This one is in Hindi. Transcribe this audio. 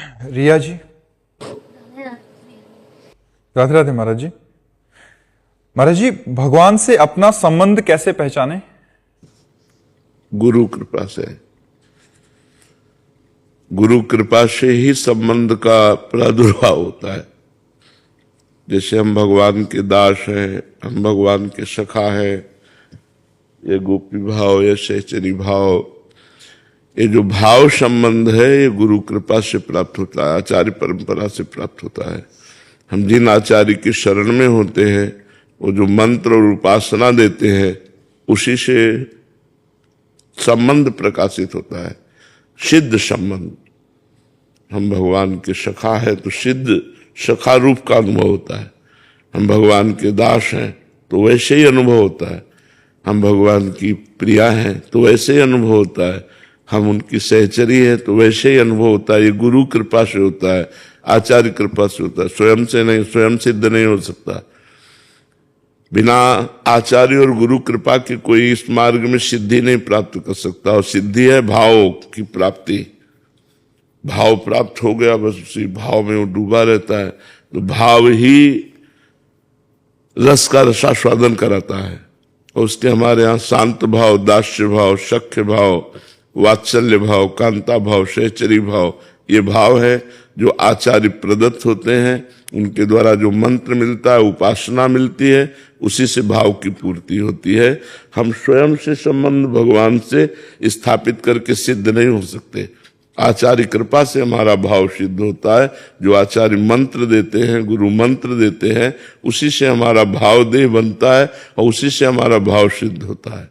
रिया जी, राधे राधे महाराज जी। महाराज जी, भगवान से अपना संबंध कैसे पहचाने? गुरु कृपा से। गुरु कृपा से ही संबंध का प्रादुर्भाव होता है। जैसे हम भगवान के दास हैं, हम भगवान के सखा हैं, ये गोपी भाव, ये सहचरी भाव, ये जो भाव संबंध है ये गुरु कृपा से प्राप्त होता है, आचार्य परंपरा से प्राप्त होता है। हम जिन आचार्य की शरण में होते हैं, वो जो मंत्र और उपासना देते हैं, उसी से संबंध प्रकाशित होता है, सिद्ध संबंध। हम भगवान के सखा है तो सिद्ध सखा रूप का अनुभव होता है। हम भगवान के दास हैं तो वैसे ही अनुभव होता है। हम भगवान की प्रिया हैं तो वैसे ही अनुभव होता है। हम उनकी सहचरी है तो वैसे ही अनुभव होता है। ये गुरु कृपा से होता है, आचार्य कृपा से होता है, स्वयं से नहीं, स्वयं सिद्ध नहीं हो सकता। बिना आचार्य और गुरु कृपा के कोई इस मार्ग में सिद्धि नहीं प्राप्त कर सकता। और सिद्धि है भाव की प्राप्ति। भाव प्राप्त हो गया, बस उसी भाव में वो डूबा रहता है। तो भाव ही रस का रसास्वादन कराता है। और उसके हमारे यहाँ शांत भाव, दास्य भाव, सख्य भाव, वात्सल्य भाव, कांता भाव, सहचरी भाव, ये भाव है जो आचार्य प्रदत्त होते हैं। उनके द्वारा जो मंत्र मिलता है, उपासना मिलती है, उसी से भाव की पूर्ति होती है। हम स्वयं से संबंध भगवान से स्थापित करके सिद्ध नहीं हो सकते। आचार्य कृपा से हमारा भाव सिद्ध होता है। जो आचार्य मंत्र देते हैं, गुरु मंत्र देते हैं, उसी से हमारा भाव देह बनता है और उसी से हमारा भाव सिद्ध होता है।